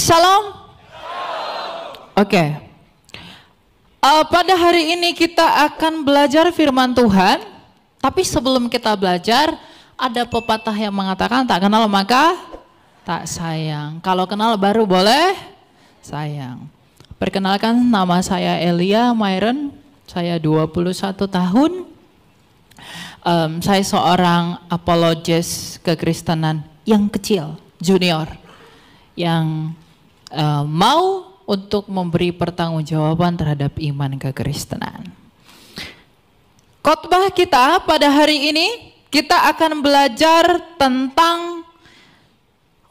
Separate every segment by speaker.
Speaker 1: Shalom. Oke. Pada hari ini kita akan belajar firman Tuhan. Tapi sebelum kita belajar, ada pepatah yang mengatakan tak kenal maka tak sayang. Kalau kenal baru boleh sayang. Perkenalkan, nama saya Elia Myron. Saya 21 tahun. Saya seorang apologes kekristenan yang kecil, junior, yang mau untuk memberi pertanggungjawaban terhadap iman kekristenan. Khotbah kita pada hari ini, kita akan belajar tentang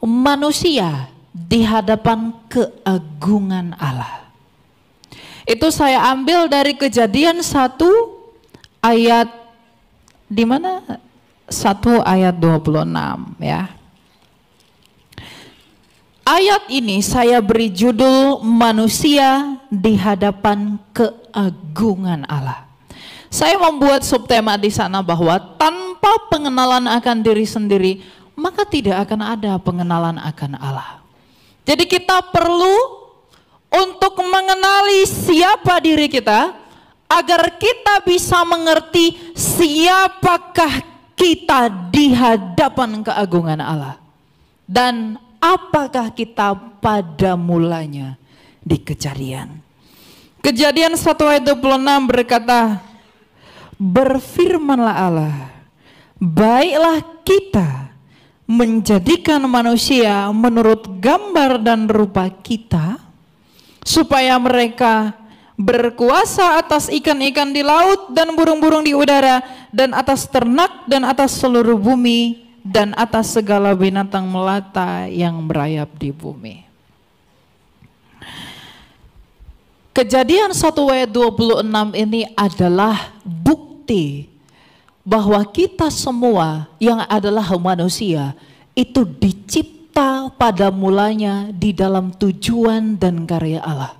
Speaker 1: manusia di hadapan keagungan Allah. Itu saya ambil dari Kejadian 1 ayat di mana? 1 ayat 26 ya. Ayat ini saya beri judul manusia di hadapan keagungan Allah. Saya membuat subtema di sana bahwa tanpa pengenalan akan diri sendiri, maka tidak akan ada pengenalan akan Allah. Jadi kita perlu untuk mengenali siapa diri kita, agar kita bisa mengerti siapakah kita di hadapan keagungan Allah. Dan apakah kita pada mulanya di Kejadian. Kejadian 1 ayat 26 berkata, berfirmanlah Allah, baiklah kita menjadikan manusia menurut gambar dan rupa kita, supaya mereka berkuasa atas ikan-ikan di laut dan burung-burung di udara, dan atas ternak dan atas seluruh bumi, dan atas segala binatang melata yang merayap di bumi. Kejadian 1 ayat 26 ini adalah bukti bahwa kita semua yang adalah manusia itu dicipta pada mulanya di dalam tujuan dan karya Allah.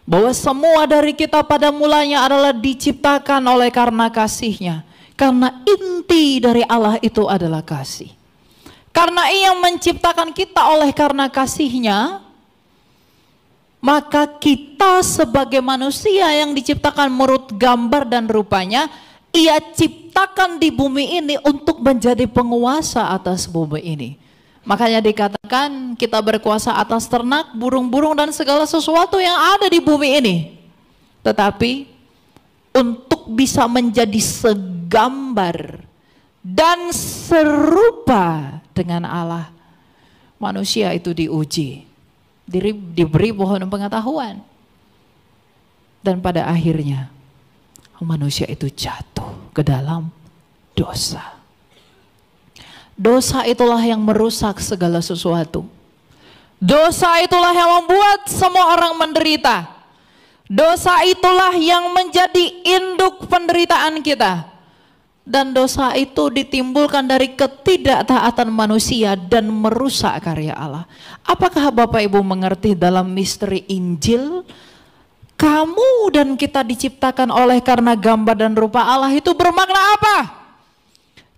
Speaker 1: Bahwa semua dari kita pada mulanya adalah diciptakan oleh karena kasih-Nya. Karena inti dari Allah itu adalah kasih. Karena Ia menciptakan kita oleh karena kasih-Nya, maka kita sebagai manusia yang diciptakan menurut gambar dan rupanya, Ia ciptakan di bumi ini untuk menjadi penguasa atas bumi ini. Makanya dikatakan kita berkuasa atas ternak, burung-burung dan segala sesuatu yang ada di bumi ini. Tetapi untuk bisa menjadi segambar dan serupa dengan Allah, manusia itu diuji, diberi pohon pengetahuan. Dan pada akhirnya manusia itu jatuh ke dalam dosa. Dosa itulah yang merusak segala sesuatu. Dosa itulah yang membuat semua orang menderita. Dosa itulah yang menjadi induk penderitaan kita. Dan dosa itu ditimbulkan dari ketidaktaatan manusia dan merusak karya Allah. Apakah Bapak Ibu mengerti dalam misteri Injil? Kamu dan kita diciptakan oleh karena gambar dan rupa Allah itu bermakna apa?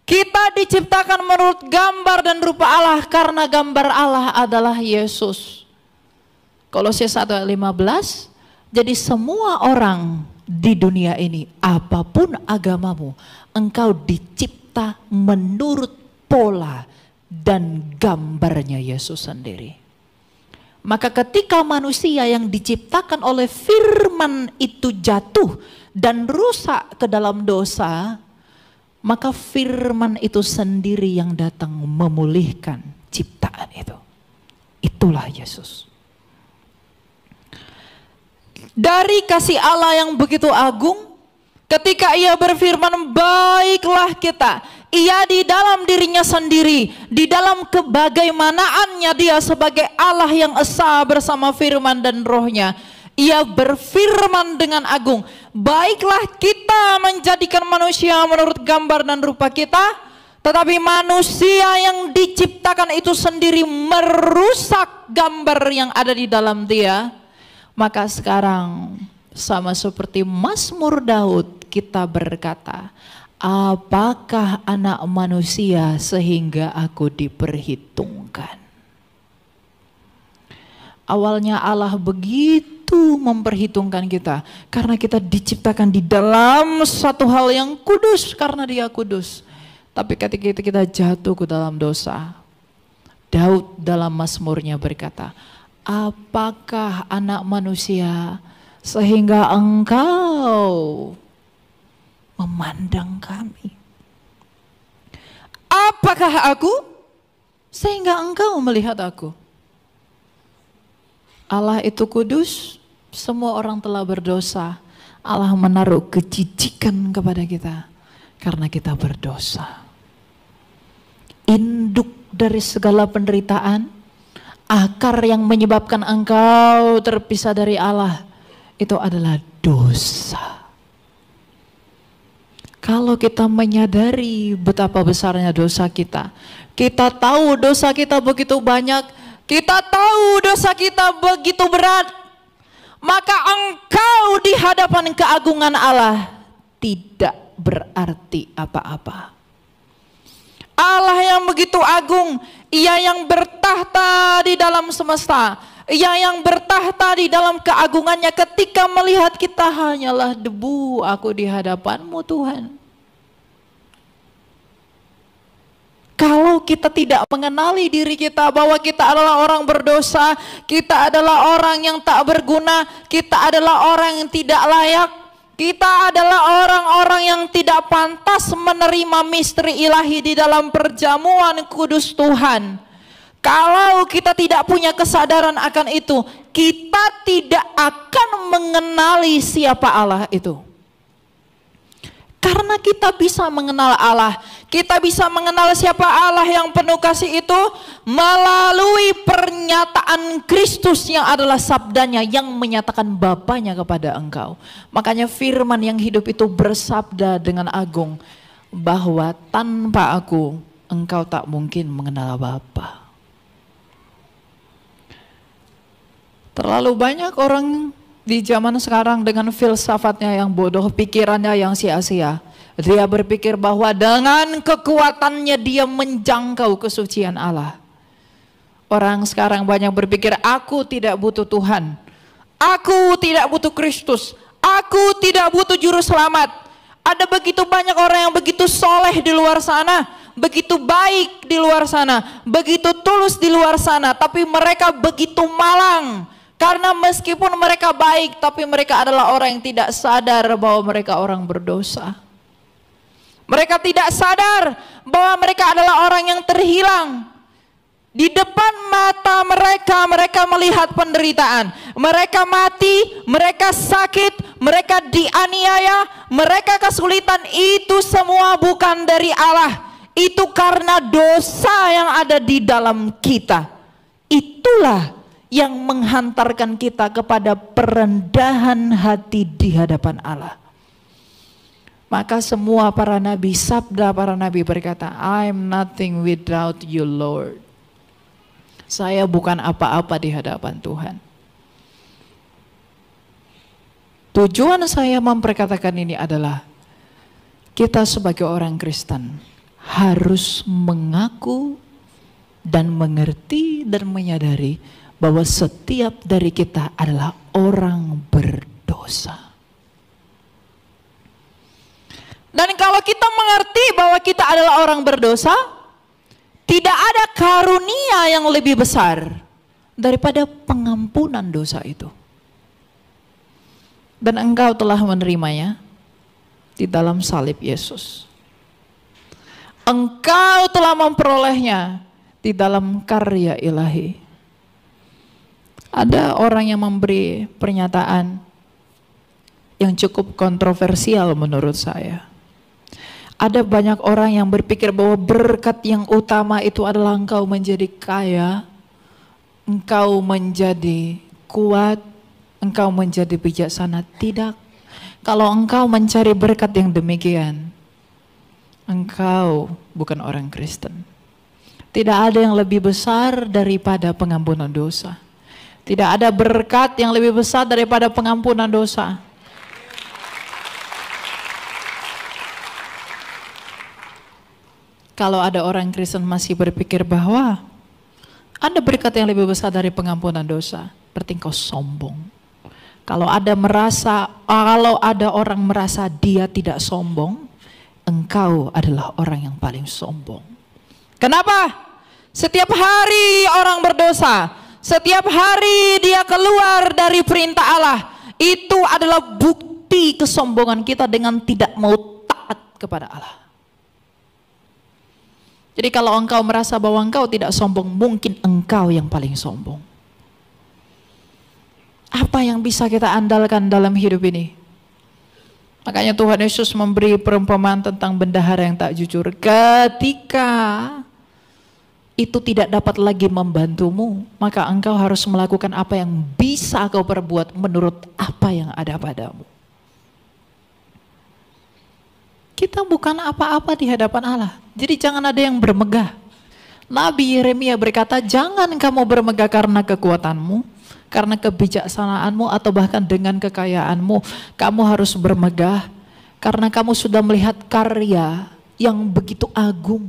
Speaker 1: Kita diciptakan menurut gambar dan rupa Allah karena gambar Allah adalah Yesus. Kolose 1 ayat 15, jadi semua orang di dunia ini, apapun agamamu, engkau dicipta menurut pola dan gambarnya Yesus sendiri. Maka ketika manusia yang diciptakan oleh firman itu jatuh dan rusak ke dalam dosa, maka firman itu sendiri yang datang memulihkan ciptaan itu. Itulah Yesus. Dari kasih Allah yang begitu agung, ketika Ia berfirman, baiklah kita, Ia di dalam dirinya sendiri, di dalam kebagaimanaannya Dia sebagai Allah yang esa bersama firman dan rohnya, Ia berfirman dengan agung, baiklah kita menjadikan manusia menurut gambar dan rupa kita. Tetapi manusia yang diciptakan itu sendiri merusak gambar yang ada di dalam dia. Maka sekarang sama seperti Mazmur Daud, kita berkata, apakah anak manusia sehingga aku diperhitungkan? Awalnya Allah begitu memperhitungkan kita karena kita diciptakan di dalam satu hal yang kudus karena Dia kudus. Tapi ketika kita jatuh ke dalam dosa, Daud dalam Mazmurnya berkata, apakah anak manusia sehingga engkau memandang kami? Apakah aku sehingga engkau melihat aku? Allah itu kudus, semua orang telah berdosa. Allah menaruh kejijikan kepada kita karena kita berdosa. Induk dari segala penderitaan, akar yang menyebabkan engkau terpisah dari Allah, itu adalah dosa. Kalau kita menyadari betapa besarnya dosa kita tahu dosa kita begitu banyak, kita tahu dosa kita begitu berat, maka engkau di hadapan keagungan Allah tidak berarti apa-apa. Allah yang begitu agung, Ia yang bertahta di dalam semesta, Ia yang bertahta di dalam keagungannya, ketika melihat kita hanyalah debu, aku di hadapan-Mu Tuhan. Kalau kita tidak mengenali diri kita bahwa kita adalah orang berdosa, kita adalah orang yang tak berguna, kita adalah orang yang tidak layak, kita adalah orang-orang yang tidak pantas menerima misteri ilahi di dalam perjamuan kudus Tuhan. Kalau kita tidak punya kesadaran akan itu, kita tidak akan mengenali siapa Allah itu. Karena kita bisa mengenal Allah, kita bisa mengenal siapa Allah yang penuh kasih itu melalui pernyataan Kristus yang adalah sabdanya yang menyatakan Bapanya kepada engkau. Makanya firman yang hidup itu bersabda dengan agung bahwa tanpa aku engkau tak mungkin mengenal Bapa. Terlalu banyak orang di zaman sekarang dengan filsafatnya yang bodoh, pikirannya yang sia-sia. Dia berpikir bahwa dengan kekuatannya dia menjangkau kesucian Allah. Orang sekarang banyak berpikir, aku tidak butuh Tuhan, aku tidak butuh Kristus, aku tidak butuh juru selamat. Ada begitu banyak orang yang begitu soleh di luar sana, begitu baik di luar sana, begitu tulus di luar sana, tapi mereka begitu malang. Karena meskipun mereka baik, tapi mereka adalah orang yang tidak sadar bahwa mereka orang berdosa. Mereka tidak sadar bahwa mereka adalah orang yang terhilang. Di depan mata mereka, mereka melihat penderitaan. Mereka mati, mereka sakit, mereka dianiaya, mereka kesulitan. Itu semua bukan dari Allah. Itu karena dosa yang ada di dalam kita. Itulah yang menghantarkan kita kepada perendahan hati di hadapan Allah. Maka semua para nabi, sabda para nabi berkata, I'm nothing without you Lord. Saya bukan apa-apa di hadapan Tuhan. Tujuan saya memperkatakan ini adalah kita sebagai orang Kristen harus mengaku dan mengerti dan menyadari bahwa setiap dari kita adalah orang berdosa. Dan kalau kita mengerti bahwa kita adalah orang berdosa, tidak ada karunia yang lebih besar daripada pengampunan dosa itu. Dan engkau telah menerimanya di dalam salib Yesus. Engkau telah memperolehnya di dalam karya ilahi. Ada orang yang memberi pernyataan yang cukup kontroversial menurut saya. Ada banyak orang yang berpikir bahwa berkat yang utama itu adalah engkau menjadi kaya, engkau menjadi kuat, engkau menjadi bijaksana. Tidak. Kalau engkau mencari berkat yang demikian, engkau bukan orang Kristen. Tidak ada yang lebih besar daripada pengampunan dosa. Tidak ada berkat yang lebih besar daripada pengampunan dosa. Kalau ada orang Kristen masih berpikir bahwa ada berkat yang lebih besar dari pengampunan dosa, berarti engkau sombong. Kalau ada orang merasa dia tidak sombong, engkau adalah orang yang paling sombong. Kenapa? Setiap hari orang berdosa, setiap hari dia keluar dari perintah Allah, itu adalah bukti kesombongan kita dengan tidak mau taat kepada Allah. Jadi kalau engkau merasa bahwa engkau tidak sombong, mungkin engkau yang paling sombong. Apa yang bisa kita andalkan dalam hidup ini? Makanya Tuhan Yesus memberi perumpamaan tentang bendahara yang tak jujur. Ketika itu tidak dapat lagi membantumu, maka engkau harus melakukan apa yang bisa kau perbuat menurut apa yang ada padamu. Kita bukan apa-apa di hadapan Allah. Jadi jangan ada yang bermegah. Nabi Yeremia berkata, jangan kamu bermegah karena kekuatanmu, karena kebijaksanaanmu, atau bahkan dengan kekayaanmu. Kamu harus bermegah karena kamu sudah melihat karya yang begitu agung.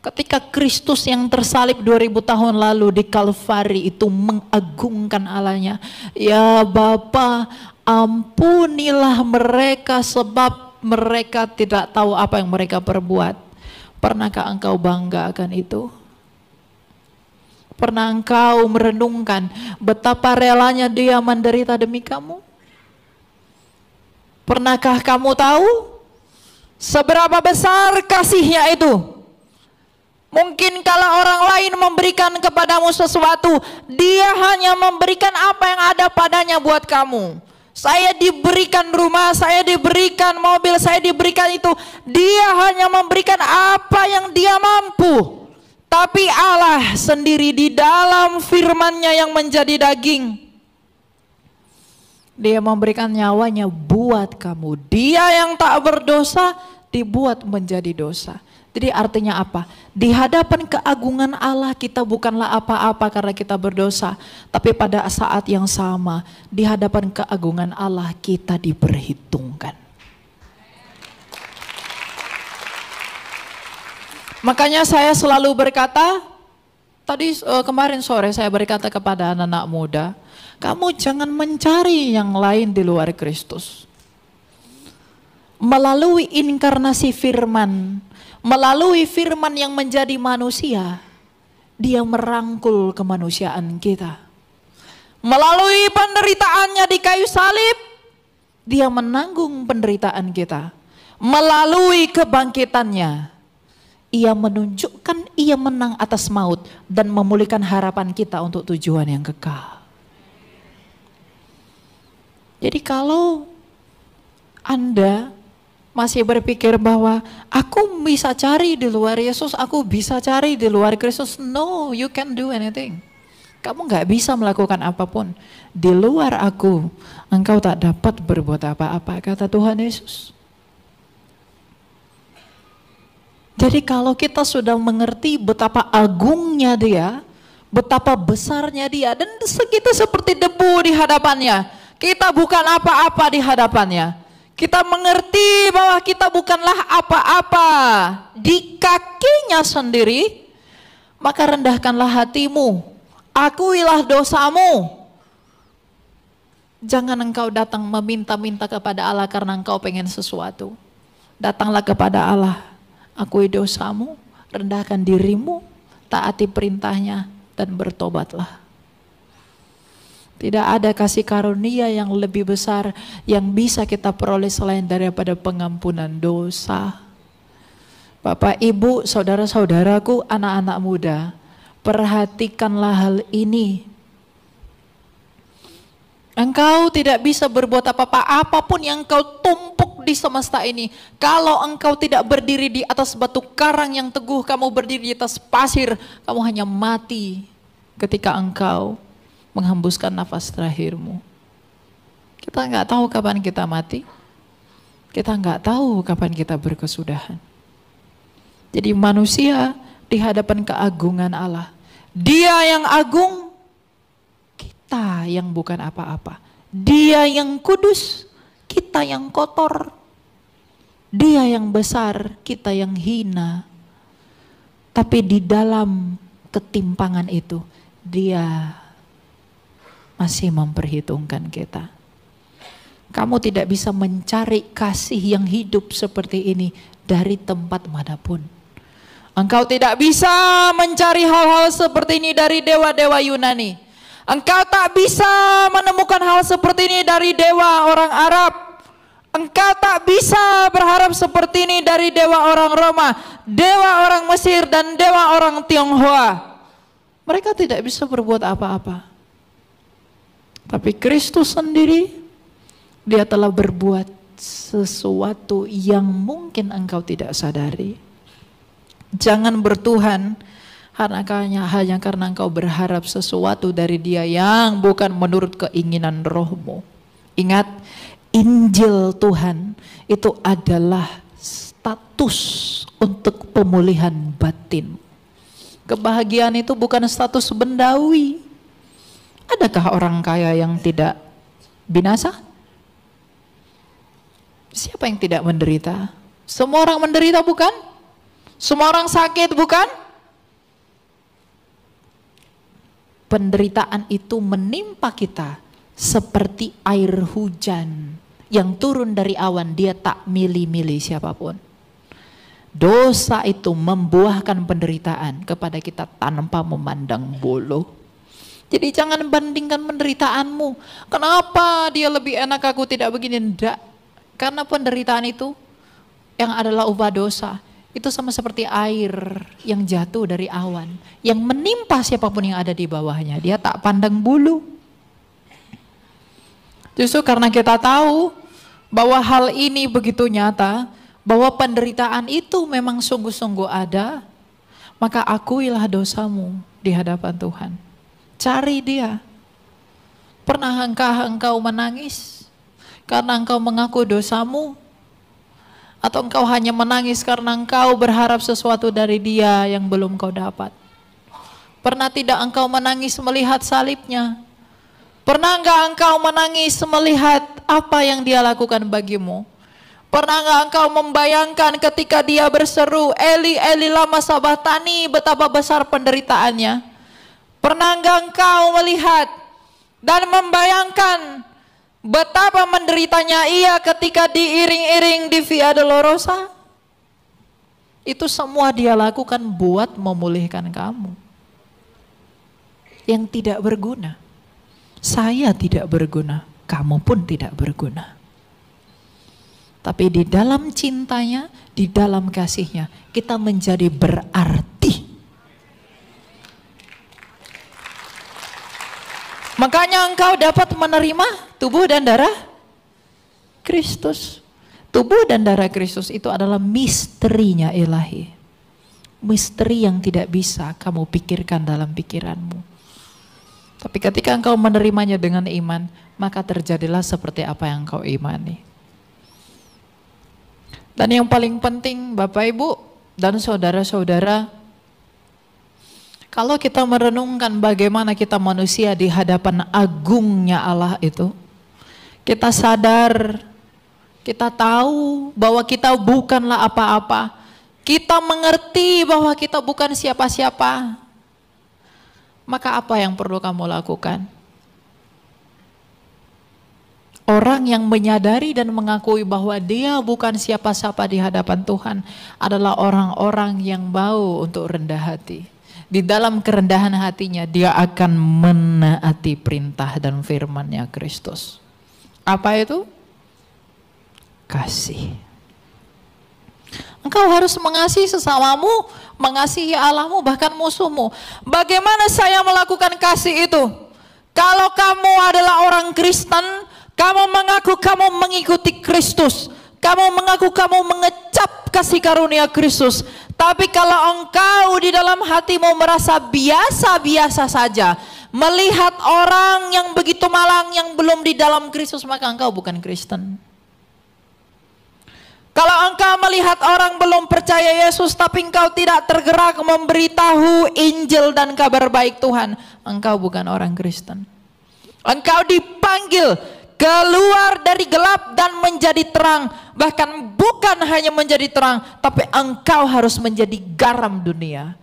Speaker 1: Ketika Kristus yang tersalib 2000 tahun lalu di Kalvari itu mengagungkan Allahnya. Ya Bapa, ampunilah mereka sebab mereka tidak tahu apa yang mereka perbuat. Pernahkah engkau bangga akan itu? Pernah engkau merenungkan betapa relanya dia menderita demi kamu? Pernahkah kamu tahu seberapa besar kasihnya itu? Mungkin kalau orang lain memberikan kepadamu sesuatu, dia hanya memberikan apa yang ada padanya buat kamu. Saya diberikan rumah, saya diberikan mobil, saya diberikan itu. Dia hanya memberikan apa yang dia mampu. Tapi Allah sendiri di dalam firman-Nya yang menjadi daging, Dia memberikan nyawanya buat kamu. Dia yang tak berdosa dibuat menjadi dosa. Jadi artinya apa? Di hadapan keagungan Allah kita bukanlah apa-apa karena kita berdosa. Tapi pada saat yang sama, di hadapan keagungan Allah kita diperhitungkan. Makanya saya selalu berkata, kemarin sore saya berkata kepada anak-anak muda, kamu jangan mencari yang lain di luar Kristus. Melalui inkarnasi firman, melalui firman yang menjadi manusia, Dia merangkul kemanusiaan kita. Melalui penderitaannya di kayu salib, Dia menanggung penderitaan kita. Melalui kebangkitannya, Ia menunjukkan Ia menang atas maut dan memulihkan harapan kita untuk tujuan yang kekal. Jadi kalau Anda masih berpikir bahwa aku bisa cari di luar Yesus, aku bisa cari di luar Kristus, no, you can't do anything. Kamu gak bisa melakukan apapun. Di luar aku, engkau tak dapat berbuat apa-apa, kata Tuhan Yesus. Jadi kalau kita sudah mengerti betapa agungnya Dia, betapa besarnya Dia, dan kita seperti debu di hadapannya, kita bukan apa-apa di hadapannya. Kita mengerti bahwa kita bukanlah apa-apa di kakinya sendiri, maka rendahkanlah hatimu, akuilah dosamu. Jangan engkau datang meminta-minta kepada Allah karena engkau pengen sesuatu. Datanglah kepada Allah, akui dosamu, rendahkan dirimu, taati perintahnya, dan bertobatlah. Tidak ada kasih karunia yang lebih besar yang bisa kita peroleh selain daripada pengampunan dosa. Bapak, Ibu, saudara-saudaraku, anak-anak muda, perhatikanlah hal ini. Engkau tidak bisa berbuat apa-apa, apapun yang engkau tumpuk di semesta ini. Kalau engkau tidak berdiri di atas batu karang yang teguh, kamu berdiri di atas pasir, kamu hanya mati ketika engkau menghembuskan nafas terakhirmu. Kita nggak tahu kapan kita mati. Kita nggak tahu kapan kita berkesudahan. Jadi manusia di hadapan keagungan Allah, Dia yang agung, kita yang bukan apa-apa. Dia yang kudus, kita yang kotor. Dia yang besar, kita yang hina. Tapi di dalam ketimpangan itu, Dia masih memperhitungkan kita. Kamu tidak bisa mencari kasih yang hidup seperti ini dari tempat manapun. Engkau tidak bisa mencari hal-hal seperti ini dari dewa-dewa Yunani. Engkau tak bisa menemukan hal seperti ini dari dewa orang Arab. Engkau tak bisa berharap seperti ini dari dewa orang Roma, dewa orang Mesir, dan dewa orang Tionghoa. Mereka tidak bisa berbuat apa-apa. Tapi Kristus sendiri, dia telah berbuat sesuatu yang mungkin engkau tidak sadari. Jangan bertuhan hanya karena engkau berharap sesuatu dari dia yang bukan menurut keinginan rohmu. Ingat, Injil Tuhan itu adalah status untuk pemulihan batin. Kebahagiaan itu bukan status bendawi. Adakah orang kaya yang tidak binasa? Siapa yang tidak menderita? Semua orang menderita bukan? Semua orang sakit bukan? Penderitaan itu menimpa kita seperti air hujan yang turun dari awan, dia tak milih-milih siapapun. Dosa itu membuahkan penderitaan kepada kita tanpa memandang bulu. Jadi jangan bandingkan penderitaanmu. Kenapa dia lebih enak, aku tidak begini? Tidak. Karena penderitaan itu yang adalah upah dosa. Itu sama seperti air yang jatuh dari awan, yang menimpa siapapun yang ada di bawahnya. Dia tak pandang bulu. Justru karena kita tahu bahwa hal ini begitu nyata, bahwa penderitaan itu memang sungguh-sungguh ada, maka akuilah dosamu di hadapan Tuhan. Cari dia. Pernahkah engkau menangis karena engkau mengaku dosamu? Atau engkau hanya menangis karena engkau berharap sesuatu dari dia yang belum kau dapat? Pernah tidak engkau menangis melihat salibnya? Pernah enggak engkau menangis melihat apa yang dia lakukan bagimu? Pernah enggak engkau membayangkan ketika dia berseru, Eli, Eli lama sabachthani, betapa besar penderitaannya? Pernah enggak engkau melihat dan membayangkan betapa menderitanya ia ketika diiring-iring di Via Dolorosa? Itu semua dia lakukan buat memulihkan kamu. Yang tidak berguna. Saya tidak berguna, kamu pun tidak berguna. Tapi di dalam cintanya, di dalam kasihnya, kita menjadi berarti. Makanya engkau dapat menerima tubuh dan darah Kristus. Tubuh dan darah Kristus itu adalah misterinya ilahi. Misteri yang tidak bisa kamu pikirkan dalam pikiranmu. Tapi ketika engkau menerimanya dengan iman, maka terjadilah seperti apa yang engkau imani. Dan yang paling penting Bapak Ibu dan saudara-saudara, kalau kita merenungkan bagaimana kita manusia di hadapan agungnya Allah itu, kita sadar, kita tahu bahwa kita bukanlah apa-apa. Kita mengerti bahwa kita bukan siapa-siapa. Maka apa yang perlu kamu lakukan? Orang yang menyadari dan mengakui bahwa dia bukan siapa-siapa di hadapan Tuhan adalah orang-orang yang mau untuk rendah hati. Di dalam kerendahan hatinya dia akan menaati perintah dan firman-Nya Kristus. Apa itu? Kasih. Engkau harus mengasihi sesamamu, mengasihi Allahmu, bahkan musuhmu. Bagaimana saya melakukan kasih itu? Kalau kamu adalah orang Kristen, kamu mengaku kamu mengikuti Kristus, kamu mengaku kamu mengecap kasih karunia Kristus. Tapi kalau engkau di dalam hatimu merasa biasa-biasa saja, melihat orang yang begitu malang yang belum di dalam Kristus, maka engkau bukan Kristen. Kalau engkau melihat orang belum percaya Yesus, tapi engkau tidak tergerak memberitahu Injil dan kabar baik Tuhan, engkau bukan orang Kristen. Engkau dipanggil keluar dari gelap dan menjadi terang. Bahkan bukan hanya menjadi terang, tapi engkau harus menjadi garam dunia.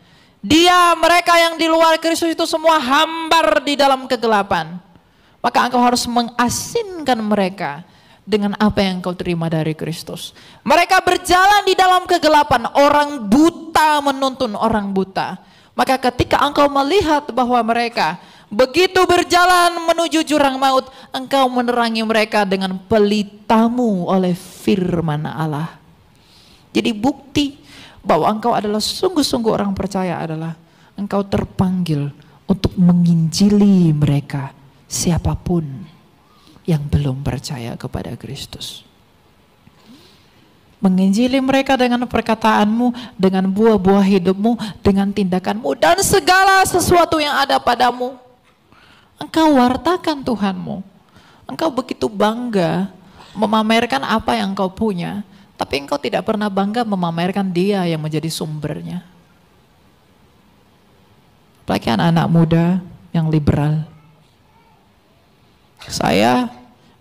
Speaker 1: Mereka yang di luar Kristus itu semua hambar di dalam kegelapan. Maka engkau harus mengasinkan mereka dengan apa yang engkau terima dari Kristus. Mereka berjalan di dalam kegelapan, orang buta menuntun orang buta. Maka ketika engkau melihat bahwa mereka begitu berjalan menuju jurang maut, engkau menerangi mereka dengan pelitamu oleh firman Allah. Jadi bukti bahwa engkau adalah sungguh-sungguh orang percaya adalah engkau terpanggil untuk menginjili mereka, siapapun yang belum percaya kepada Kristus. Menginjili mereka dengan perkataanmu, dengan buah-buah hidupmu, dengan tindakanmu, dan segala sesuatu yang ada padamu. Engkau wartakan Tuhanmu. Engkau begitu bangga memamerkan apa yang engkau punya, tapi engkau tidak pernah bangga memamerkan Dia yang menjadi sumbernya. Apalagi anak-anak muda yang liberal.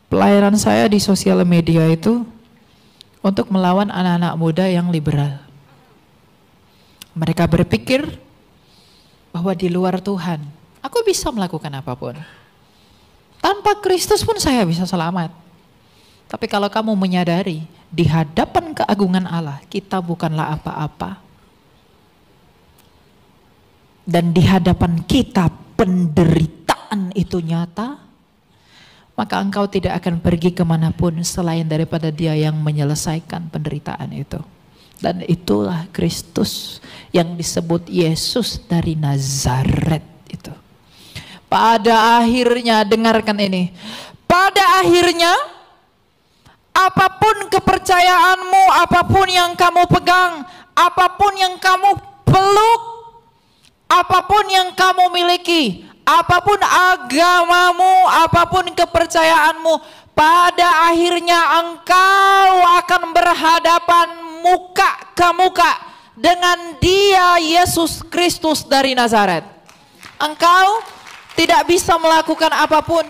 Speaker 1: Pelayanan saya di sosial media itu untuk melawan anak-anak muda yang liberal. Mereka berpikir bahwa di luar Tuhan, aku bisa melakukan apapun. Tanpa Kristus pun saya bisa selamat. Tapi kalau kamu menyadari di hadapan keagungan Allah, kita bukanlah apa-apa. Dan di hadapan kita penderitaan itu nyata, maka engkau tidak akan pergi kemanapun selain daripada Dia yang menyelesaikan penderitaan itu. Dan itulah Kristus yang disebut Yesus dari Nazaret itu. Pada akhirnya, dengarkan ini, pada akhirnya apapun kepercayaanmu, apapun yang kamu pegang, apapun yang kamu peluk, apapun yang kamu miliki, apapun agamamu, apapun kepercayaanmu, pada akhirnya engkau akan berhadapan muka ke muka dengan Dia, Yesus Kristus dari Nazaret. Engkau tidak bisa melakukan apapun,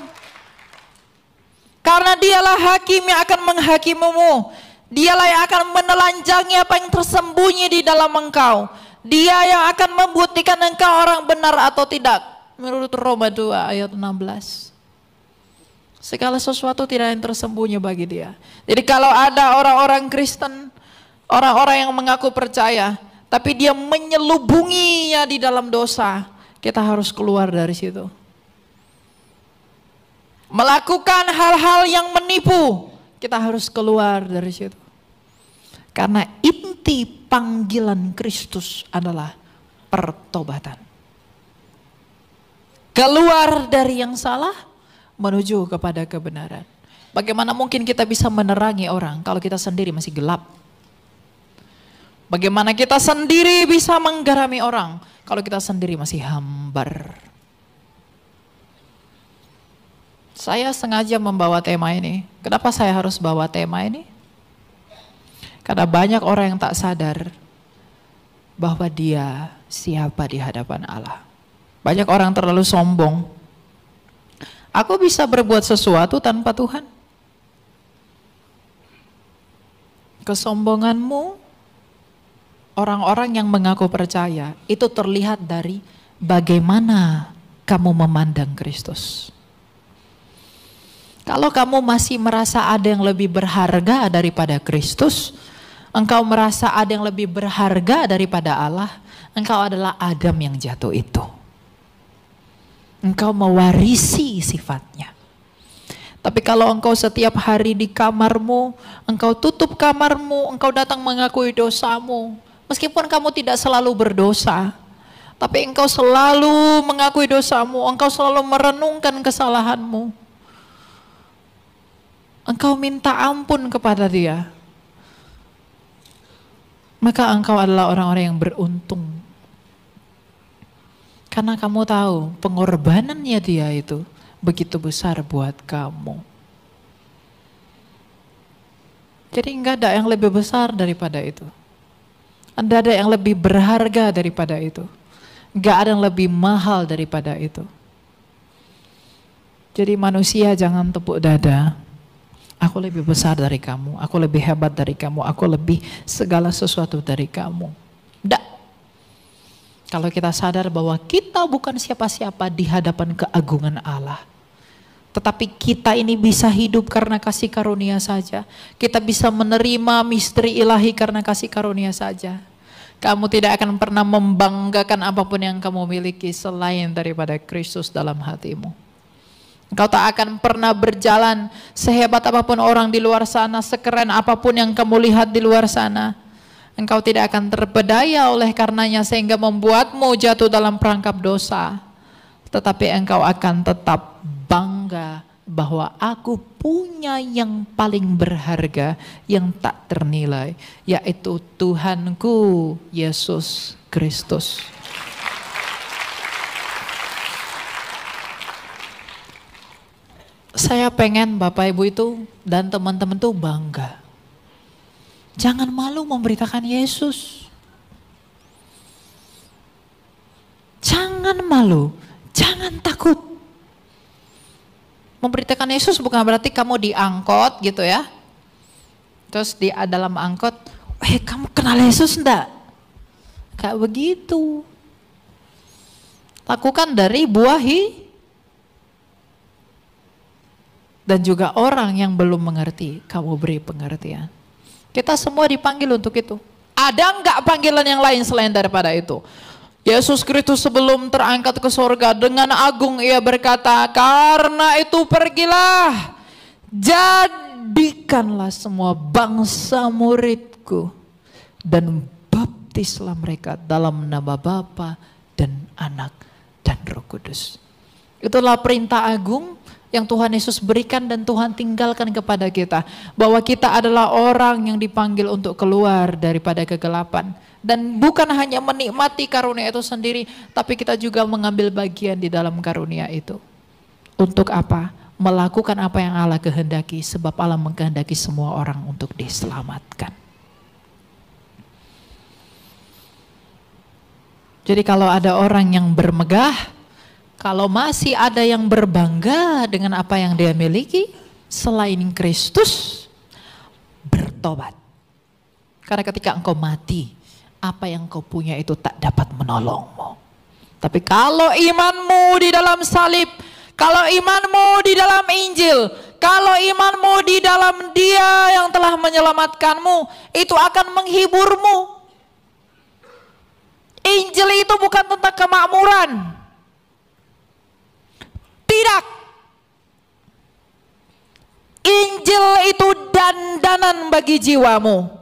Speaker 1: karena Dialah hakim yang akan menghakimimu. Dialah yang akan menelanjangi apa yang tersembunyi di dalam engkau. Dia yang akan membuktikan engkau orang benar atau tidak. Menurut Roma 2 ayat 16. Segala sesuatu tidak yang tersembunyi bagi Dia. Jadi kalau ada orang-orang Kristen, orang-orang yang mengaku percaya, tapi dia menyelubunginya di dalam dosa, kita harus keluar dari situ. Melakukan hal-hal yang menipu, kita harus keluar dari situ. Karena inti panggilan Kristus adalah pertobatan. Keluar dari yang salah, menuju kepada kebenaran. Bagaimana mungkin kita bisa menerangi orang kalau kita sendiri masih gelap? Bagaimana kita sendiri bisa menggarami orang kalau kita sendiri masih hambar? Saya sengaja membawa tema ini. Kenapa saya harus bawa tema ini? Karena banyak orang yang tak sadar bahwa dia siapa di hadapan Allah. Banyak orang terlalu sombong. Aku bisa berbuat sesuatu tanpa Tuhan. Kesombonganmu, orang-orang yang mengaku percaya, itu terlihat dari bagaimana kamu memandang Kristus. Kalau kamu masih merasa ada yang lebih berharga daripada Kristus, engkau merasa ada yang lebih berharga daripada Allah, engkau adalah Adam yang jatuh itu. Engkau mewarisi sifatnya. Tapi kalau engkau setiap hari di kamarmu, engkau tutup kamarmu, engkau datang mengakui dosamu, meskipun kamu tidak selalu berdosa, tapi engkau selalu mengakui dosamu, engkau selalu merenungkan kesalahanmu, engkau minta ampun kepada Dia, maka engkau adalah orang-orang yang beruntung. Karena kamu tahu pengorbanannya Dia itu begitu besar buat kamu. Jadi enggak ada yang lebih besar daripada itu. Enggak ada yang lebih berharga daripada itu. Enggak ada yang lebih mahal daripada itu. Jadi manusia jangan tepuk dada. Aku lebih besar dari kamu, aku lebih hebat dari kamu, aku lebih segala sesuatu dari kamu. Enggak. Kalau kita sadar bahwa kita bukan siapa-siapa di hadapan keagungan Allah, Tetapi kita ini bisa hidup karena kasih karunia saja. Kita bisa menerima misteri ilahi karena kasih karunia saja. Kamu tidak akan pernah membanggakan apapun yang kamu miliki selain daripada Kristus dalam hatimu. Engkau tak akan pernah berjalan sehebat apapun orang di luar sana, sekeren apapun yang kamu lihat di luar sana. Engkau tidak akan terpedaya oleh karenanya sehingga membuatmu jatuh dalam perangkap dosa. Tetapi engkau akan tetap bangga bahwa aku punya yang paling berharga yang tak ternilai, yaitu Tuhanku Yesus Kristus. Saya pengen Bapak Ibu itu dan teman-teman tuh bangga. Jangan malu memberitakan Yesus. Jangan malu, jangan takut. Memberitakan Yesus bukan berarti kamu diangkot gitu ya. Terus di dalam angkot, kamu kenal Yesus enggak? Kayak begitu. Lakukan dari buah dan juga orang yang belum mengerti, kamu beri pengertian. Kita semua dipanggil untuk itu. Ada enggak panggilan yang lain selain daripada itu? Yesus Kristus sebelum terangkat ke surga dengan agung ia berkata, karena itu pergilah, jadikanlah semua bangsa muridku dan baptislah mereka dalam nama Bapa dan Anak dan Roh Kudus. Itulah perintah agung yang Tuhan Yesus berikan dan Tuhan tinggalkan kepada kita. Bahwa kita adalah orang yang dipanggil untuk keluar daripada kegelapan. Dan bukan hanya menikmati karunia itu sendiri, tapi kita juga mengambil bagian di dalam karunia itu. Untuk apa? Melakukan apa yang Allah kehendaki, sebab Allah mengkehendaki semua orang untuk diselamatkan. Jadi kalau ada orang yang bermegah, kalau masih ada yang berbangga dengan apa yang dia miliki selain Kristus, bertobat. Karena ketika engkau mati, apa yang kau punya itu tak dapat menolongmu. Tapi kalau imanmu di dalam salib, kalau imanmu di dalam Injil, kalau imanmu di dalam Dia yang telah menyelamatkanmu, itu akan menghiburmu. Injil itu bukan tentang kemakmuran. Tidak. Injil itu dandanan bagi jiwamu.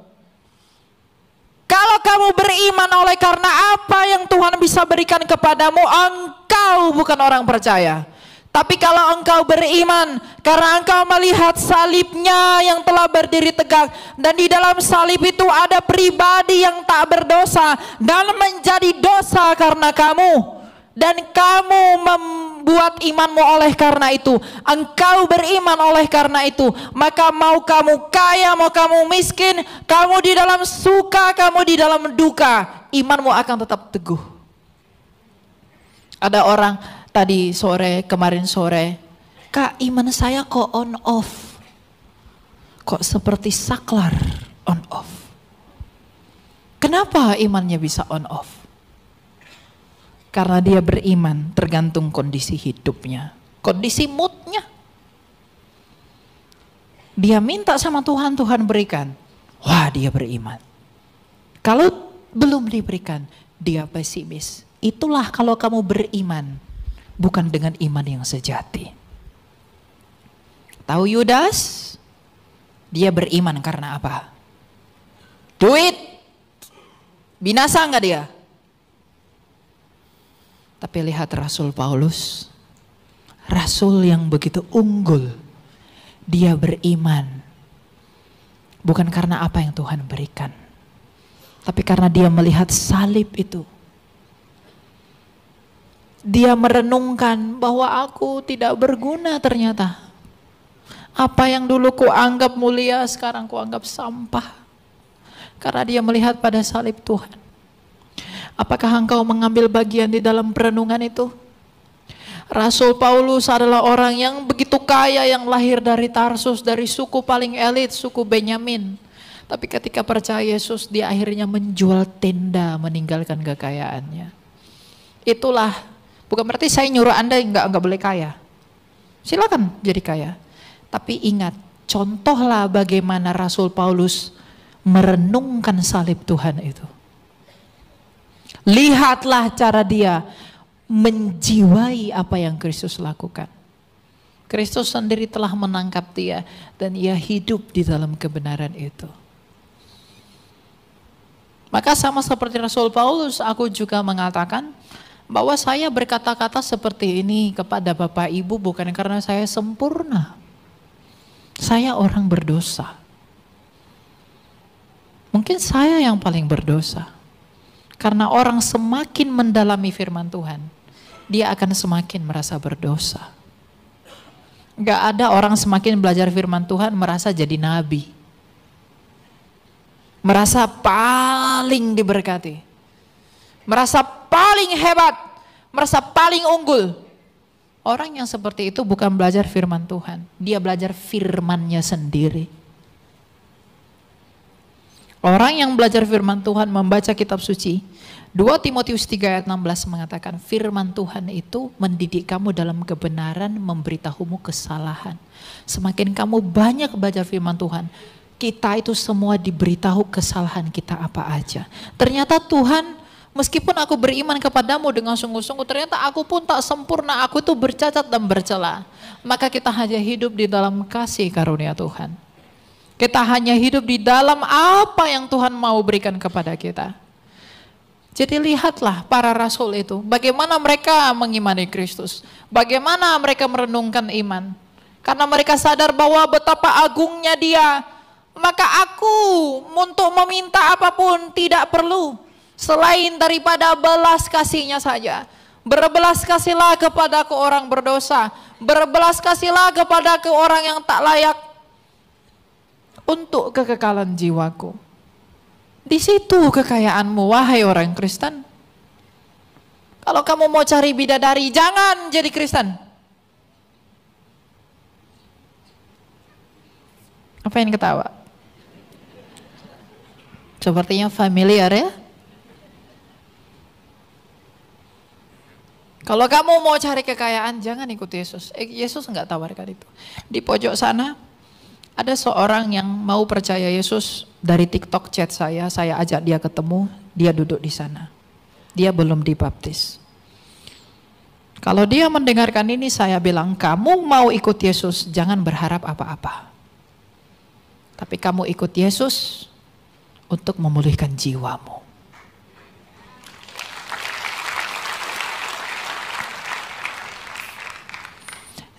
Speaker 1: Kalau kamu beriman oleh karena apa yang Tuhan bisa berikan kepadamu, engkau bukan orang percaya. Tapi kalau engkau beriman karena engkau melihat salibnya yang telah berdiri tegak, dan di dalam salib itu ada pribadi yang tak berdosa dan menjadi dosa karena kamu, dan kamu membuat imanmu oleh karena itu, engkau beriman oleh karena itu, maka mau kamu kaya, mau kamu miskin, kamu di dalam suka, kamu di dalam duka, imanmu akan tetap teguh. Ada orang tadi sore, kemarin sore, Kak, iman saya kok on off, kok seperti saklar on off. Kenapa imannya bisa on off? Karena dia beriman tergantung kondisi hidupnya, kondisi moodnya. Dia minta sama Tuhan, Tuhan berikan. Wah, dia beriman. Kalau belum diberikan, dia pesimis. Itulah kalau kamu beriman, bukan dengan iman yang sejati. Tahu Yudas? Dia beriman karena apa? Duit. Binasa enggak dia? Tapi lihat Rasul Paulus, rasul yang begitu unggul, dia beriman bukan karena apa yang Tuhan berikan, tapi karena dia melihat salib itu. Dia merenungkan bahwa aku tidak berguna ternyata. Apa yang dulu ku anggap mulia, sekarang ku anggap sampah. Karena dia melihat pada salib Tuhan. Apakah engkau mengambil bagian di dalam perenungan itu? Rasul Paulus adalah orang yang begitu kaya, yang lahir dari Tarsus, dari suku paling elit, suku Benyamin. Tapi ketika percaya Yesus, dia akhirnya menjual tenda, meninggalkan kekayaannya. Itulah, bukan berarti saya nyuruh Anda enggak boleh kaya. Silakan jadi kaya. Tapi ingat, contohlah bagaimana Rasul Paulus merenungkan salib Tuhan itu. Lihatlah cara dia menjiwai apa yang Kristus lakukan. Kristus sendiri telah menangkap dia dan ia hidup di dalam kebenaran itu. Maka sama seperti Rasul Paulus, aku juga mengatakan bahwa saya berkata-kata seperti ini kepada Bapak Ibu bukan karena saya sempurna. Saya orang berdosa. Mungkin saya yang paling berdosa. Karena orang semakin mendalami firman Tuhan, dia akan semakin merasa berdosa. Gak ada orang semakin belajar firman Tuhan merasa jadi nabi. Merasa paling diberkati. Merasa paling hebat. Merasa paling unggul. Orang yang seperti itu bukan belajar firman Tuhan. Dia belajar firman-Nya sendiri. Orang yang belajar firman Tuhan membaca kitab suci. 2 Timotius 3 ayat 16 mengatakan firman Tuhan itu mendidik kamu dalam kebenaran, memberitahumu kesalahan. Semakin kamu banyak belajar firman Tuhan, kita itu semua diberitahu kesalahan kita apa aja. Ternyata Tuhan, meskipun aku beriman kepadamu dengan sungguh-sungguh, ternyata aku pun tak sempurna, aku tuh bercacat dan bercela. Maka kita hanya hidup di dalam kasih karunia Tuhan. Kita hanya hidup di dalam apa yang Tuhan mau berikan kepada kita. Jadi lihatlah para rasul itu, bagaimana mereka mengimani Kristus, bagaimana mereka merenungkan iman. Karena mereka sadar bahwa betapa agungnya Dia, maka aku untuk meminta apapun tidak perlu selain daripada belas kasih-Nya saja. Berbelas kasihlah kepada ke orang berdosa, berbelas kasihlah kepada ke orang yang tak layak untuk kekekalan jiwaku. Di situ kekayaanmu, wahai orang Kristen. Kalau kamu mau cari bidadari, jangan jadi Kristen. Apa yang ketawa? Sepertinya familiar ya. Kalau kamu mau cari kekayaan, jangan ikut Yesus. Yesus enggak tawarkan itu. Di pojok sana ada seorang yang mau percaya Yesus. Dari TikTok chat saya ajak dia ketemu, dia duduk di sana. Dia belum dibaptis. Kalau dia mendengarkan ini, saya bilang, kamu mau ikut Yesus, jangan berharap apa-apa. Tapi kamu ikut Yesus untuk memulihkan jiwamu.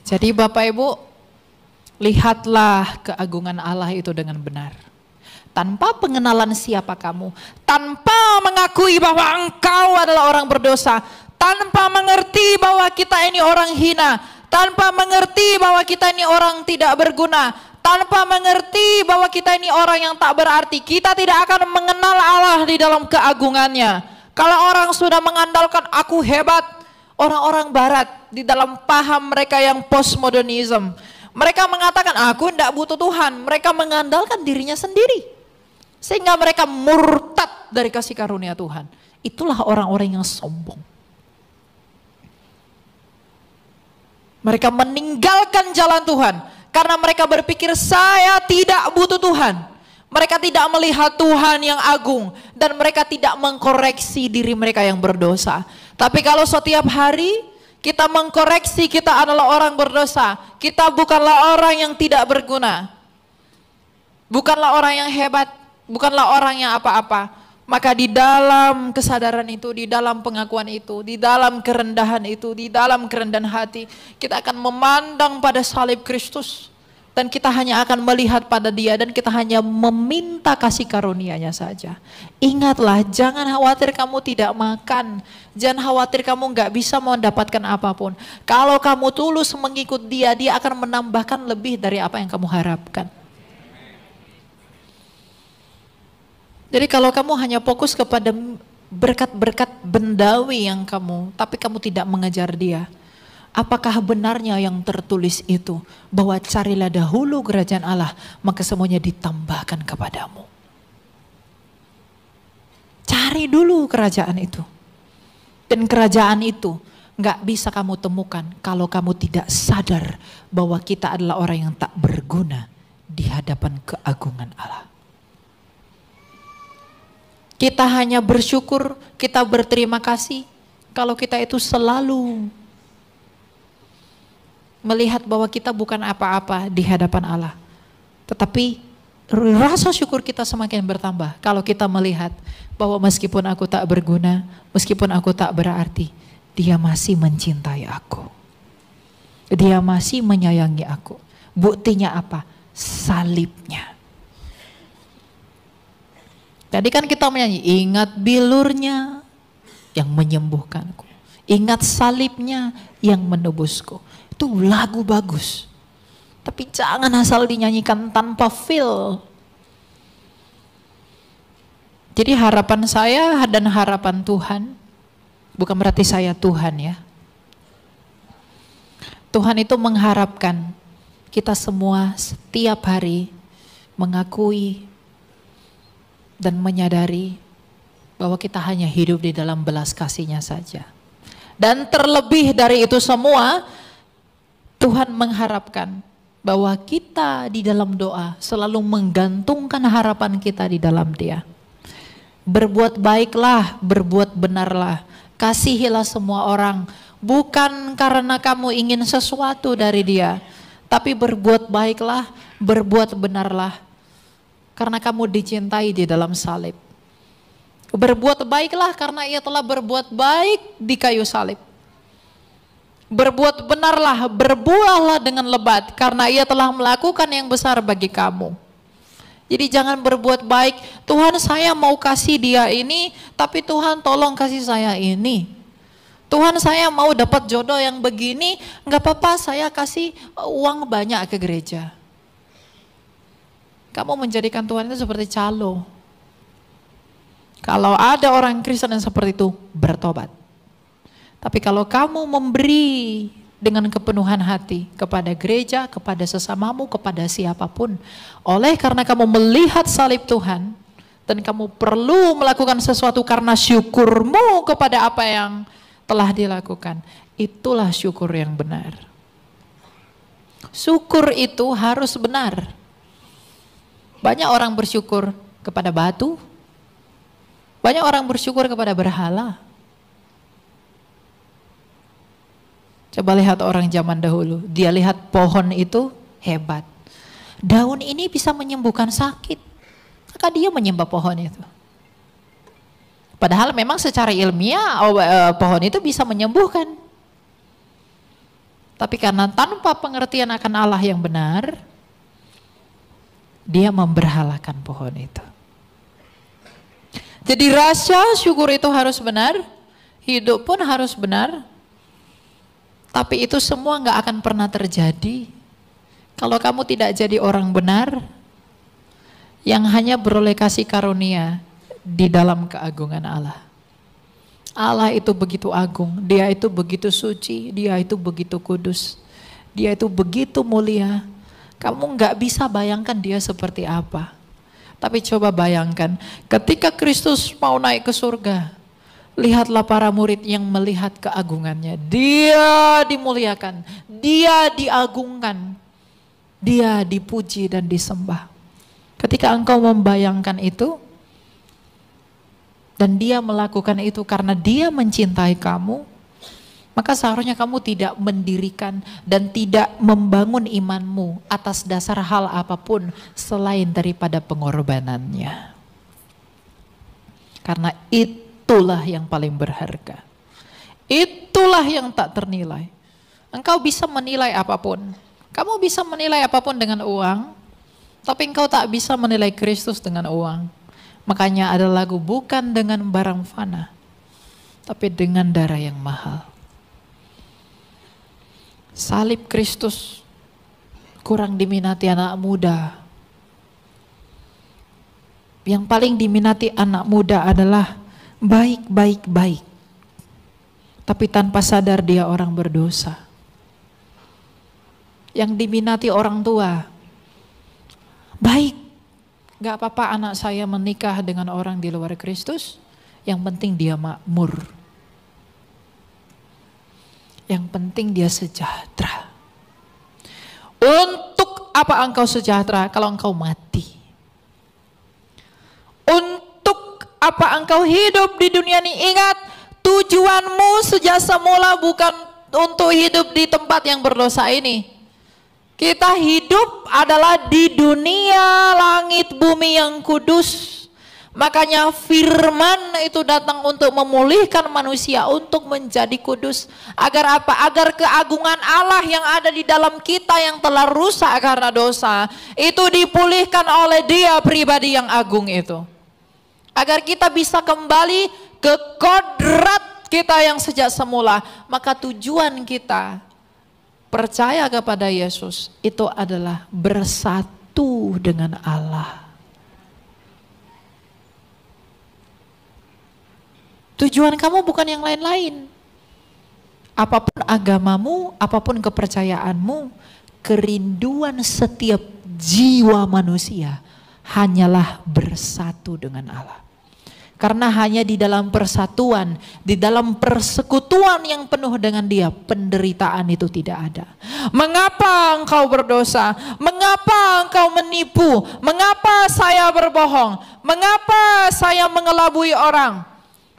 Speaker 1: Jadi Bapak Ibu, lihatlah keagungan Allah itu dengan benar. Tanpa pengenalan siapa kamu, tanpa mengakui bahwa engkau adalah orang berdosa, tanpa mengerti bahwa kita ini orang hina, tanpa mengerti bahwa kita ini orang tidak berguna, tanpa mengerti bahwa kita ini orang yang tak berarti, kita tidak akan mengenal Allah di dalam keagungannya. Kalau orang sudah mengandalkan aku hebat, orang-orang barat di dalam paham mereka yang postmodernism, mereka mengatakan aku tidak butuh Tuhan, mereka mengandalkan dirinya sendiri. Sehingga mereka murtad dari kasih karunia Tuhan. Itulah orang-orang yang sombong. Mereka meninggalkan jalan Tuhan. Karena mereka berpikir saya tidak butuh Tuhan. Mereka tidak melihat Tuhan yang agung. Dan mereka tidak mengkoreksi diri mereka yang berdosa. Tapi kalau setiap hari kita mengkoreksi kita adalah orang berdosa. Kita bukanlah orang yang tidak berguna. Bukanlah orang yang hebat. Bukanlah orang yang apa-apa. Maka di dalam kesadaran itu, di dalam pengakuan itu, di dalam kerendahan itu, di dalam kerendahan hati, kita akan memandang pada salib Kristus. Dan kita hanya akan melihat pada Dia dan kita hanya meminta kasih karunia-Nya saja. Ingatlah, jangan khawatir kamu tidak makan. Jangan khawatir kamu nggak bisa mendapatkan apapun. Kalau kamu tulus mengikut Dia, Dia akan menambahkan lebih dari apa yang kamu harapkan. Jadi kalau kamu hanya fokus kepada berkat-berkat bendawi yang tapi kamu tidak mengejar Dia. Apakah benarnya yang tertulis itu? Bahwa carilah dahulu kerajaan Allah, maka semuanya ditambahkan kepadamu. Cari dulu kerajaan itu. Dan kerajaan itu nggak bisa kamu temukan kalau kamu tidak sadar bahwa kita adalah orang yang tak berguna di hadapan keagungan Allah. Kita hanya bersyukur, kita berterima kasih kalau kita itu selalu melihat bahwa kita bukan apa-apa di hadapan Allah. Tetapi rasa syukur kita semakin bertambah kalau kita melihat bahwa meskipun aku tak berguna, meskipun aku tak berarti, Dia masih mencintai aku. Dia masih menyayangi aku. Buktinya apa? Salibnya. Tadi kan kita menyanyi, ingat bilurnya yang menyembuhkanku. Ingat salibnya yang menebusku. Itu lagu bagus. Tapi jangan asal dinyanyikan tanpa feel. Jadi harapan saya dan harapan Tuhan, bukan berarti saya Tuhan ya. Tuhan itu mengharapkan kita semua setiap hari mengakui dan menyadari bahwa kita hanya hidup di dalam belas kasih-Nya saja. Dan terlebih dari itu semua, Tuhan mengharapkan bahwa kita di dalam doa selalu menggantungkan harapan kita di dalam Dia. Berbuat baiklah, berbuat benarlah, kasihilah semua orang, bukan karena kamu ingin sesuatu dari Dia, tapi berbuat baiklah, berbuat benarlah, karena kamu dicintai di dalam salib. Berbuat baiklah karena Ia telah berbuat baik di kayu salib. Berbuat benarlah, berbuahlah dengan lebat karena Ia telah melakukan yang besar bagi kamu. Jadi jangan berbuat baik, Tuhan saya mau kasih dia ini, tapi Tuhan tolong kasih saya ini. Tuhan saya mau dapat jodoh yang begini, nggak apa-apa saya kasih uang banyak ke gereja. Kamu menjadikan Tuhan itu seperti calo. Kalau ada orang Kristen yang seperti itu, bertobat. Tapi kalau kamu memberi dengan kepenuhan hati kepada gereja, kepada sesamamu, kepada siapapun, oleh karena kamu melihat salib Tuhan, dan kamu perlu melakukan sesuatu karena syukurmu kepada apa yang telah dilakukan, itulah syukur yang benar. Syukur itu harus benar. Banyak orang bersyukur kepada batu, banyak orang bersyukur kepada berhala. Coba lihat orang zaman dahulu, dia lihat pohon itu hebat. Daun ini bisa menyembuhkan sakit, maka dia menyembah pohon itu. Padahal memang secara ilmiah pohon itu bisa menyembuhkan. Tapi karena tanpa pengertian akan Allah yang benar, dia memberhalakan pohon itu. Jadi rasa syukur itu harus benar, hidup pun harus benar. Tapi itu semua nggak akan pernah terjadi kalau kamu tidak jadi orang benar yang hanya beroleh kasih karunia di dalam keagungan Allah. Allah itu begitu agung, Dia itu begitu suci, Dia itu begitu kudus, Dia itu begitu mulia. Kamu nggak bisa bayangkan Dia seperti apa. Tapi coba bayangkan, ketika Kristus mau naik ke surga, lihatlah para murid yang melihat keagungannya. Dia dimuliakan, Dia diagungkan, Dia dipuji dan disembah. Ketika engkau membayangkan itu, dan Dia melakukan itu karena Dia mencintai kamu, maka seharusnya kamu tidak mendirikan dan tidak membangun imanmu atas dasar hal apapun selain daripada pengorbanannya. Karena itulah yang paling berharga. Itulah yang tak ternilai. Engkau bisa menilai apapun. Kamu bisa menilai apapun dengan uang, tapi engkau tak bisa menilai Kristus dengan uang. Makanya ada lagu, bukan dengan barang fana, tapi dengan darah yang mahal. Salib Kristus kurang diminati anak muda. Yang paling diminati anak muda adalah baik. Tapi tanpa sadar dia orang berdosa. Yang diminati orang tua, baik, gak apa-apa anak saya menikah dengan orang di luar Kristus, yang penting dia makmur. Yang penting dia sejahtera. Untuk apa engkau sejahtera kalau engkau mati? Untuk apa engkau hidup di dunia ini? Ingat, tujuanmu sejak semula bukan untuk hidup di tempat yang berdosa ini. Kita hidup adalah di dunia langit bumi yang kudus. Makanya firman itu datang untuk memulihkan manusia, untuk menjadi kudus. Agar apa? Agar keagungan Allah yang ada di dalam kita yang telah rusak karena dosa, itu dipulihkan oleh Dia pribadi yang agung itu. Agar kita bisa kembali ke kodrat kita yang sejak semula. Maka tujuan kita percaya kepada Yesus itu adalah bersatu dengan Allah. Tujuan kamu bukan yang lain-lain. Apapun agamamu, apapun kepercayaanmu, kerinduan setiap jiwa manusia hanyalah bersatu dengan Allah. Karena hanya di dalam persatuan, di dalam persekutuan yang penuh dengan Dia, penderitaan itu tidak ada. Mengapa engkau berdosa? Mengapa engkau menipu? Mengapa saya berbohong? Mengapa saya mengelabui orang?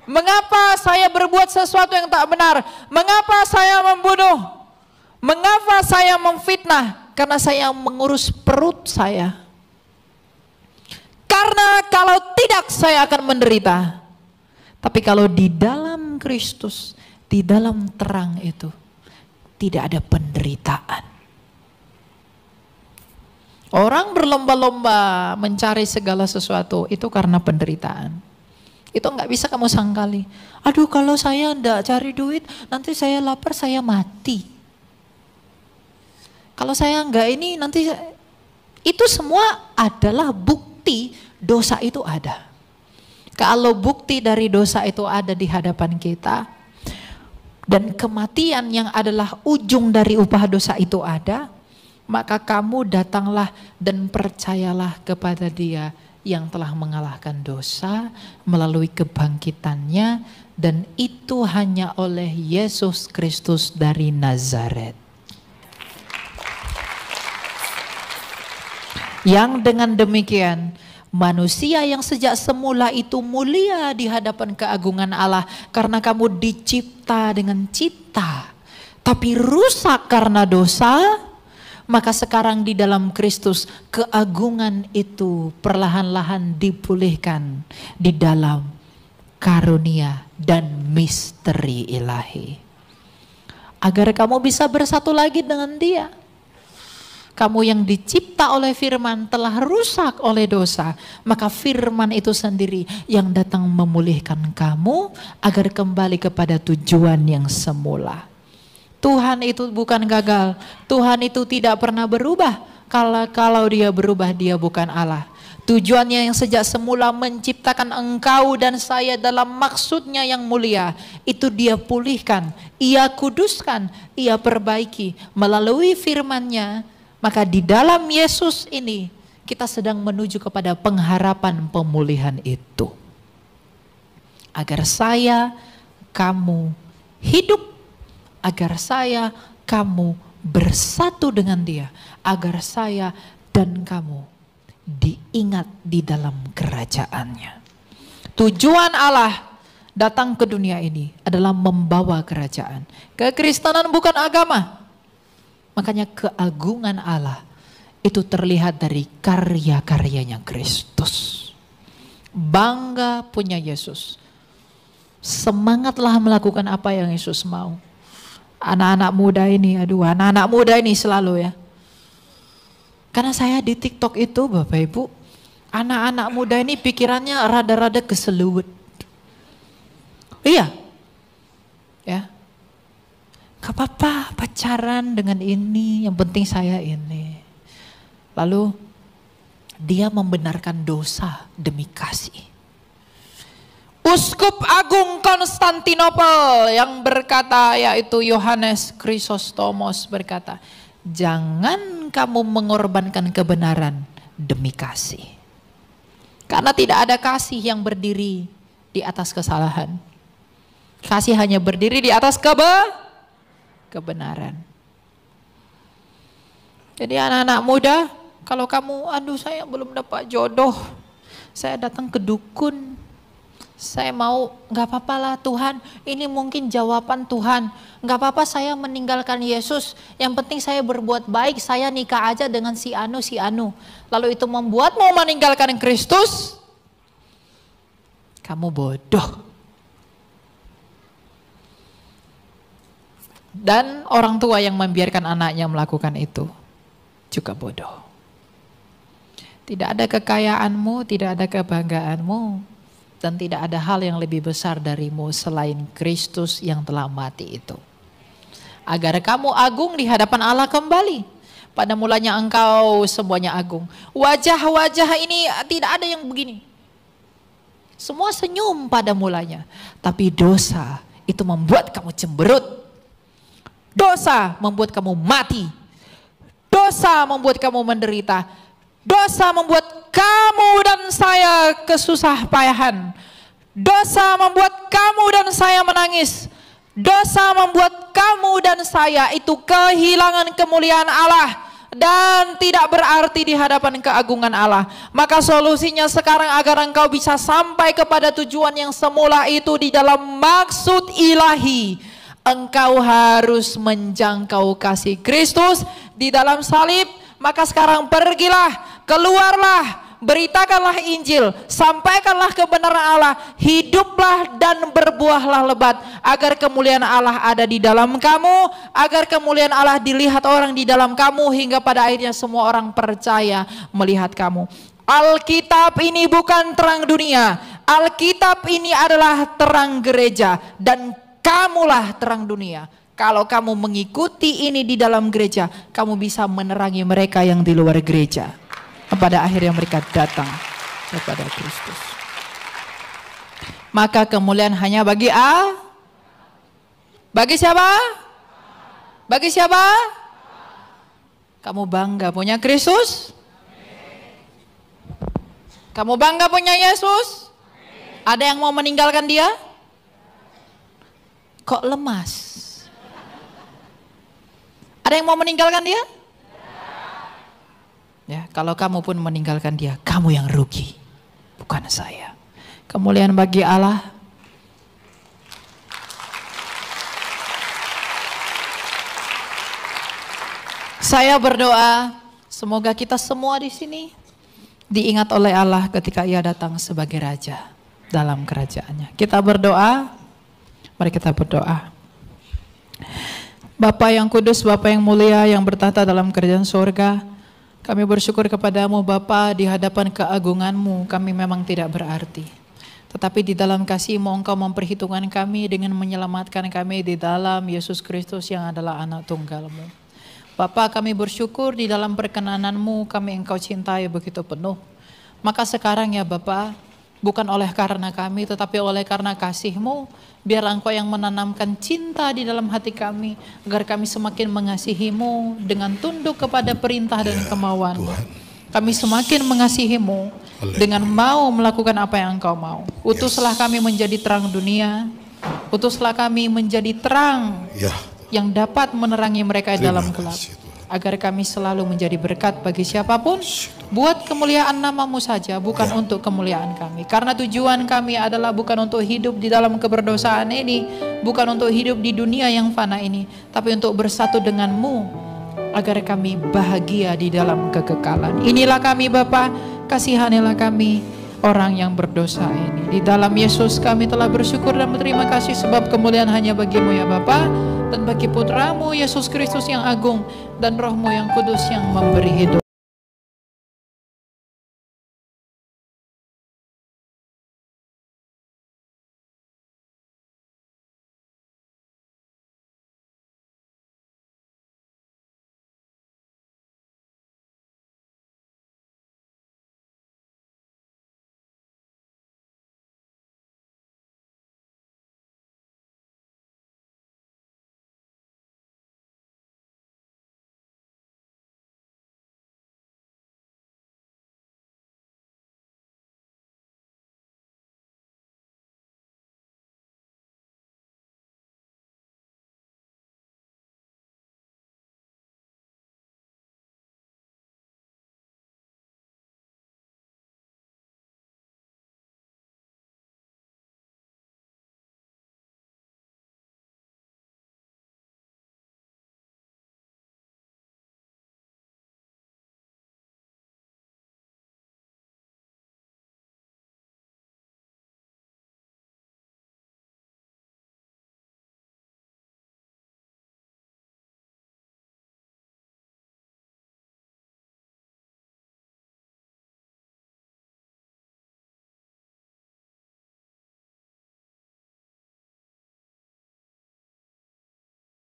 Speaker 1: Mengapa saya berbuat sesuatu yang tak benar? Mengapa saya membunuh? Mengapa saya memfitnah? Karena saya mengurus perut saya. Karena kalau tidak saya akan menderita. Tapi kalau di dalam Kristus, di dalam terang itu, tidak ada penderitaan. Orang berlomba-lomba mencari segala sesuatu itu karena penderitaan. Itu nggak bisa kamu sangkali. Aduh, kalau saya nggak cari duit, nanti saya lapar, saya mati. Kalau saya nggak ini, nanti itu semua adalah bukti dosa itu ada. Kalau bukti dari dosa itu ada di hadapan kita, dan kematian yang adalah ujung dari upah dosa itu ada, maka kamu datanglah dan percayalah kepada Dia yang telah mengalahkan dosa melalui kebangkitannya, dan itu hanya oleh Yesus Kristus dari Nazaret. Yang dengan demikian manusia yang sejak semula itu mulia di hadapan keagungan Allah karena kamu dicipta dengan cita, tapi rusak karena dosa. Maka sekarang di dalam Kristus keagungan itu perlahan-lahan dipulihkan di dalam karunia dan misteri ilahi. Agar kamu bisa bersatu lagi dengan Dia. Kamu yang dicipta oleh firman telah rusak oleh dosa. Maka firman itu sendiri yang datang memulihkan kamu agar kembali kepada tujuan yang semula. Tuhan itu bukan gagal. Tuhan itu tidak pernah berubah. Kalau Dia berubah, Dia bukan Allah. Tujuannya yang sejak semula menciptakan engkau dan saya dalam maksudnya yang mulia, itu Dia pulihkan, Ia kuduskan, Ia perbaiki melalui firman-Nya. Maka di dalam Yesus ini kita sedang menuju kepada pengharapan pemulihan itu. Agar saya, kamu hidup, agar saya, kamu bersatu dengan Dia, agar saya dan kamu diingat di dalam kerajaan-Nya. Tujuan Allah datang ke dunia ini adalah membawa kerajaan. Kekristenan bukan agama. Makanya keagungan Allah itu terlihat dari karya-karyanya Kristus. Bangga punya Yesus. Semangatlah melakukan apa yang Yesus mau. Anak-anak muda ini, anak-anak muda ini selalu ya. Karena saya di TikTok itu Bapak Ibu, anak-anak muda ini pikirannya rada-rada keseluwet. Iya. Ya. Gak apa-apa pacaran dengan ini, yang penting saya ini. Lalu dia membenarkan dosa demi kasih. Uskup Agung Konstantinopel yang berkata, yaitu Yohanes Krisostomos berkata, jangan kamu mengorbankan kebenaran demi kasih. Karena tidak ada kasih yang berdiri di atas kesalahan. Kasih hanya berdiri di atas kebenaran. Jadi anak-anak muda, kalau kamu, aduh saya belum dapat jodoh, saya datang ke dukun, saya mau, nggak apa-apa lah Tuhan, ini mungkin jawaban Tuhan, nggak apa-apa saya meninggalkan Yesus, yang penting saya berbuat baik, saya nikah aja dengan si anu, lalu itu membuatmu meninggalkan Kristus, kamu bodoh. Dan orang tua yang membiarkan anaknya melakukan itu juga bodoh. Tidak ada kekayaanmu, tidak ada kebanggaanmu, dan tidak ada hal yang lebih besar darimu selain Kristus yang telah mati itu. Agar kamu agung di hadapan Allah kembali. Pada mulanya engkau semuanya agung. Wajah-wajah ini tidak ada yang begini. Semua senyum pada mulanya. Tapi dosa itu membuat kamu cemberut. Dosa membuat kamu mati. Dosa membuat kamu menderita. Dosa membuat kamu dan saya kesusah payahan. Dosa membuat kamu dan saya menangis. Dosa membuat kamu dan saya itu kehilangan kemuliaan Allah dan tidak berarti di hadapan keagungan Allah. Maka solusinya sekarang agar engkau bisa sampai kepada tujuan yang semula itu di dalam maksud ilahi, engkau harus menjangkau kasih Kristus di dalam salib. Maka sekarang pergilah, keluarlah, beritakanlah Injil, sampaikanlah kebenaran Allah, hiduplah dan berbuahlah lebat, agar kemuliaan Allah ada di dalam kamu, agar kemuliaan Allah dilihat orang di dalam kamu, hingga pada akhirnya semua orang percaya melihat kamu. Alkitab ini bukan terang dunia, Alkitab ini adalah terang gereja, dan kamulah terang dunia. Kalau kamu mengikuti ini di dalam gereja, kamu bisa menerangi mereka yang di luar gereja. Pada akhirnya mereka datang kepada Kristus. Maka kemuliaan hanya bagi bagi siapa? Bagi siapa? Kamu bangga punya Kristus? Kamu bangga punya Yesus? Ada yang mau meninggalkan dia? Kok lemas? Ada yang mau meninggalkan dia? Ya, kalau kamu pun meninggalkan dia, kamu yang rugi, bukan saya. Kemuliaan bagi Allah. Saya berdoa, semoga kita semua di sini diingat oleh Allah ketika Ia datang sebagai Raja dalam kerajaannya. Kita berdoa, mari kita berdoa. Bapa yang kudus, Bapa yang mulia, yang bertata dalam kerajaan surga, kami bersyukur kepadamu Bapa, di hadapan keagunganmu kami memang tidak berarti. Tetapi di dalam kasih-Mu Engkau memperhitungkan kami dengan menyelamatkan kami di dalam Yesus Kristus yang adalah anak tunggal-Mu. Bapa, kami bersyukur di dalam perkenanan-Mu kami Engkau cintai begitu penuh. Maka sekarang ya Bapa, bukan oleh karena kami tetapi oleh karena kasih-Mu, biarlah Engkau yang menanamkan cinta di dalam hati kami, agar kami semakin mengasihi-Mu dengan tunduk kepada perintah dan kemauan-Mu. Kami semakin mengasihi-Mu dengan mau melakukan apa yang Engkau mau. Utuslah kami menjadi terang dunia, utuslah kami menjadi terang yang dapat menerangi mereka dalam gelap, agar kami selalu menjadi berkat bagi siapapun, buat kemuliaan nama-Mu saja, bukan untuk kemuliaan kami. Karena tujuan kami adalah bukan untuk hidup di dalam keberdosaan ini, bukan untuk hidup di dunia yang fana ini, tapi untuk bersatu dengan-Mu, agar kami bahagia di dalam kekekalan. Inilah kami Bapa, kasihanilah kami orang yang berdosa ini. Di dalam Yesus kami telah bersyukur dan berterima kasih, sebab kemuliaan hanya bagi-Mu ya Bapa, dan bagi Putra-Mu Yesus Kristus yang agung, dan Roh-Mu yang kudus yang memberi hidup.